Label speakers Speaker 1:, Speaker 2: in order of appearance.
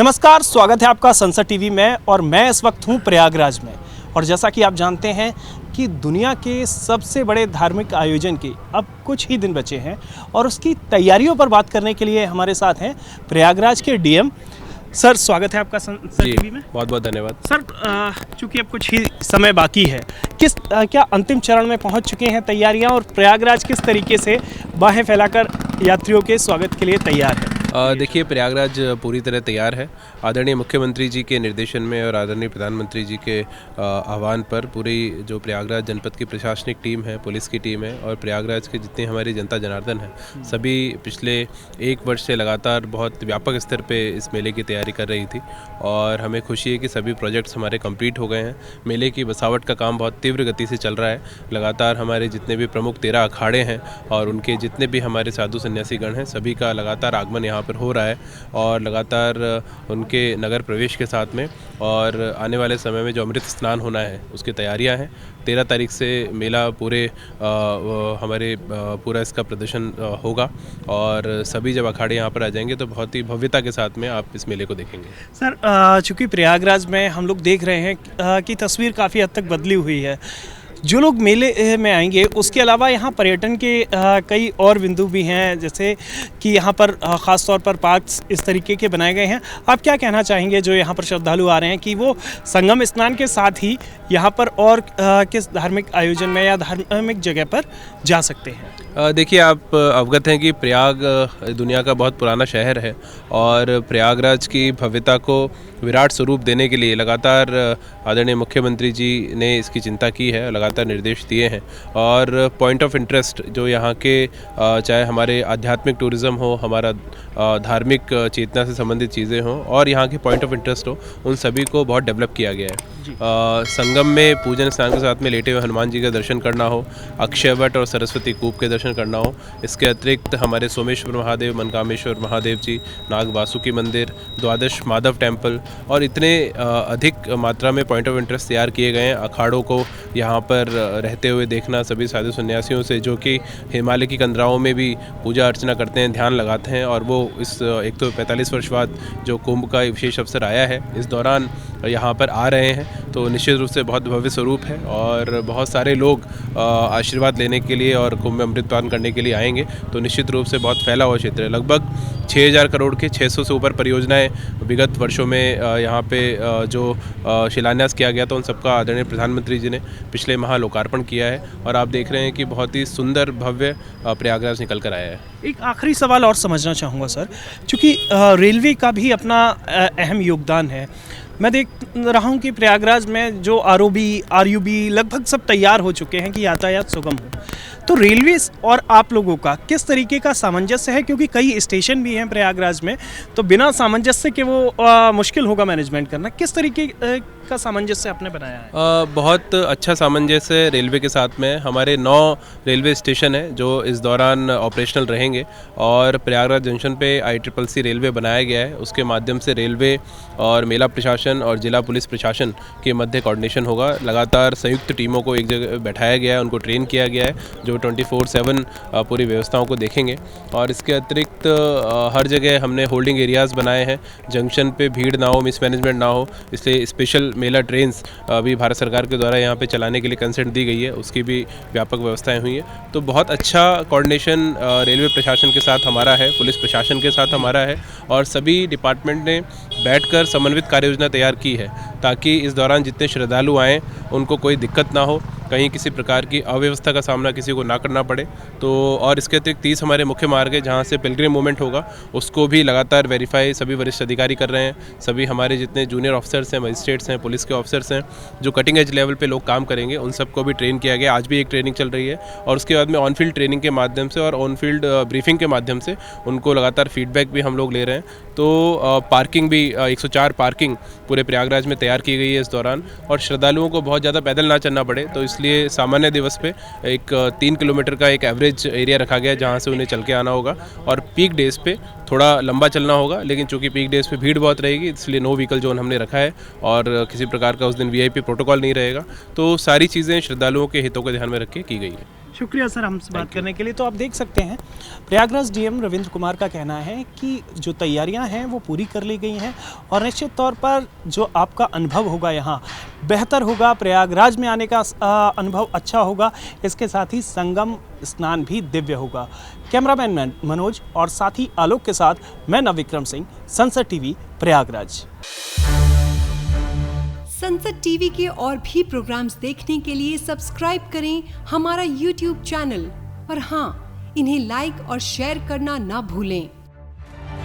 Speaker 1: नमस्कार, स्वागत है आपका संसद टीवी में और मैं इस वक्त हूँ प्रयागराज में। और जैसा कि आप जानते हैं कि दुनिया के सबसे बड़े धार्मिक आयोजन के अब कुछ ही दिन बचे हैं और उसकी तैयारियों पर बात करने के लिए हमारे साथ हैं प्रयागराज के डीएम सर। स्वागत है आपका संसद टीवी में।
Speaker 2: बहुत बहुत धन्यवाद
Speaker 1: सर। चूँकि अब कुछ ही समय बाकी है, क्या अंतिम चरण में पहुँच चुके हैं तैयारियाँ और प्रयागराज किस तरीके से बाहें फैलाकर यात्रियों के स्वागत के लिए तैयार है?
Speaker 2: देखिए, प्रयागराज पूरी तरह तैयार है। आदरणीय मुख्यमंत्री जी के निर्देशन में और आदरणीय प्रधानमंत्री जी के आह्वान पर पूरी जो प्रयागराज जनपद की प्रशासनिक टीम है, पुलिस की टीम है और प्रयागराज के जितने हमारी जनता जनार्दन है, सभी पिछले एक वर्ष से लगातार बहुत व्यापक स्तर पे इस मेले की तैयारी कर रही थी और हमें खुशी है कि सभी प्रोजेक्ट्स हमारे कंप्लीट हो गए हैं। मेले की बसावट का काम बहुत तीव्र गति से चल रहा है। लगातार हमारे जितने भी प्रमुख 13 अखाड़े हैं और उनके जितने भी हमारे साधु सन्यासीगण हैं, सभी का लगातार आगमन यहाँ पर हो रहा है और लगातार उनके नगर प्रवेश के साथ में और आने वाले समय में जो अमृत स्नान होना है उसकी तैयारियां हैं। 13 तारीख से मेला पूरे हमारे पूरा इसका प्रदर्शन होगा और सभी जब अखाड़े यहाँ पर आ जाएंगे तो बहुत ही भव्यता के साथ में आप इस मेले को देखेंगे।
Speaker 1: सर, चूँकि प्रयागराज में हम लोग देख रहे हैं कि तस्वीर काफ़ी हद तक बदली हुई है। जो लोग मेले में आएंगे उसके अलावा यहाँ पर्यटन के कई और बिंदु भी हैं, जैसे कि यहाँ पर ख़ास तौर पर पार्क्स इस तरीके के बनाए गए हैं। आप क्या कहना चाहेंगे जो यहाँ पर श्रद्धालु आ रहे हैं कि वो संगम स्नान के साथ ही यहाँ पर और किस धार्मिक आयोजन में या धार्मिक जगह पर जा सकते हैं?
Speaker 2: देखिए, आप अवगत हैं कि प्रयाग दुनिया का बहुत पुराना शहर है और प्रयागराज की भव्यता को विराट स्वरूप देने के लिए लगातार आदरणीय मुख्यमंत्री जी ने इसकी चिंता की है, लगातार निर्देश दिए हैं और पॉइंट ऑफ इंटरेस्ट जो यहाँ के चाहे हमारे आध्यात्मिक टूरिज़्म हो, हमारा धार्मिक चेतना से संबंधित चीज़ें हों और यहाँ के पॉइंट ऑफ इंटरेस्ट हो, उन सभी को बहुत डेवलप किया गया है। संगम में पूजन स्नान के साथ में लेटे हुए हनुमान जी का दर्शन करना हो, अक्षयवट और सरस्वती कूप के दर्शन करना हो, इसके अतिरिक्त हमारे सोमेश्वर महादेव, मनकामेश्वर महादेव जी, नाग वासुकी मंदिर, द्वादश माधव टेम्पल और इतने अधिक मात्रा में पॉइंट ऑफ इंटरेस्ट तैयार किए गए हैं। अखाड़ों को यहाँ पर रहते हुए देखना, सभी साधु सन्यासियों से जो कि हिमालय की कंदराओं में भी पूजा अर्चना करते हैं, ध्यान लगाते हैं और वो इस एक तो 45 वर्ष बाद जो कुंभ का विशेष अवसर आया है, इस दौरान यहाँ पर आ रहे हैं, तो निश्चित रूप से बहुत भव्य स्वरूप है और बहुत सारे लोग आशीर्वाद लेने के लिए और कुंभ में अमृतपान करने के लिए आएंगे। तो निश्चित रूप से बहुत फैला हुआ क्षेत्र है। लगभग 6000 करोड़ के 600 से ऊपर परियोजनाएं विगत वर्षों में यहाँ पे जो शिलान्यास किया गया था, उन सबका आदरणीय प्रधानमंत्री जी ने पिछले माह लोकार्पण किया है और आप देख रहे हैं कि बहुत ही सुंदर भव्य प्रयागराज निकल कर आया है।
Speaker 1: एक आखिरी सवाल और समझना चाहूँगा सर, चूँकि रेलवे का भी अपना अहम योगदान है। मैं देख रहा हूँ कि प्रयागराज में जो आरयूबी लगभग सब तैयार हो चुके हैं कि यातायात सुगम हो, तो रेलवे और आप लोगों का किस तरीके का सामंजस्य है? क्योंकि कई स्टेशन भी हैं प्रयागराज में, तो बिना सामंजस्य के वो मुश्किल होगा मैनेजमेंट करना। किस तरीके का सामंजस्य आपने बनाया है?
Speaker 2: बहुत अच्छा सामंजस्य रेलवे के साथ में। हमारे 9 रेलवे स्टेशन हैं जो इस दौरान ऑपरेशनल रहेंगे और प्रयागराज जंक्शन पे ICCC रेलवे बनाया गया है। उसके माध्यम से रेलवे और मेला प्रशासन और जिला पुलिस प्रशासन के मध्य कोऑर्डिनेशन होगा। लगातार संयुक्त टीमों को एक जगह बैठाया गया है, उनको ट्रेन किया गया है जो 24/7 पूरी व्यवस्थाओं को देखेंगे और इसके अतिरिक्त हर जगह हमने होल्डिंग एरियाज़ बनाए हैं। जंक्शन पे भीड़ ना हो, मिसमैनेजमेंट ना हो, इसलिए स्पेशल मेला ट्रेन्स भी भारत सरकार के द्वारा यहाँ पे चलाने के लिए कंसेंट दी गई है, उसकी भी व्यापक व्यवस्थाएं हुई हैं। तो बहुत अच्छा कोऑर्डिनेशन रेलवे प्रशासन के साथ हमारा है, पुलिस प्रशासन के साथ हमारा है और सभी डिपार्टमेंट ने बैठकर समन्वित कार्य योजना तैयार की है ताकि इस दौरान जितने श्रद्धालु आएँ उनको कोई दिक्कत ना हो, कहीं किसी प्रकार की अव्यवस्था का सामना किसी को ना करना पड़े। तो और इसके अतिरिक्त 30 हमारे मुख्य मार्ग है जहाँ से पिलग्रिम मूवमेंट होगा, उसको भी लगातार वेरीफाई सभी वरिष्ठ अधिकारी कर रहे हैं। सभी हमारे जितने जूनियर ऑफिसर्स हैं, मजिस्ट्रेट्स हैं, पुलिस के ऑफिसर्स हैं, जो कटिंग एज लेवल पे लोग काम करेंगे, उन सबको भी ट्रेन किया गया। आज भी एक ट्रेनिंग चल रही है और उसके बाद में ऑन फील्ड ट्रेनिंग के माध्यम से और ऑन फील्ड ब्रीफिंग के माध्यम से उनको लगातार फीडबैक भी हम लोग ले रहे हैं। तो पार्किंग भी 104 पार्किंग पूरे प्रयागराज में तैयार की गई है इस दौरान और श्रद्धालुओं को बहुत ज़्यादा पैदल ना चलना पड़े, तो इसलिए सामान्य दिवस पे एक 3 किलोमीटर का एक एवरेज एरिया रखा गया जहाँ से उन्हें चल के आना होगा और पीक डेज पे थोड़ा लंबा चलना होगा, लेकिन चूंकि पीक डेज पे भीड़ बहुत रहेगी इसलिए नो व्हीकल जोन हमने रखा है और किसी प्रकार का उस दिन VIP प्रोटोकॉल नहीं रहेगा। तो सारी चीज़ें श्रद्धालुओं के हितों को ध्यान में रख के की गई है।
Speaker 1: शुक्रिया सर हमसे बात करने के लिए। तो आप देख सकते हैं प्रयागराज डीएम रविंद्र कुमार का कहना है कि जो तैयारियां हैं वो पूरी कर ली गई हैं और निश्चित तौर पर जो आपका अनुभव होगा यहाँ बेहतर होगा, प्रयागराज में आने का अनुभव अच्छा होगा, इसके साथ ही संगम स्नान भी दिव्य होगा। कैमरामैन मनोज और साथी आलोक के साथ मैं नवविक्रम सिंह, संसद टीवी प्रयागराज।
Speaker 3: संसद टीवी के और भी प्रोग्राम्स देखने के लिए सब्सक्राइब करें हमारा YouTube चैनल और हाँ, इन्हें लाइक और शेयर करना ना भूलें।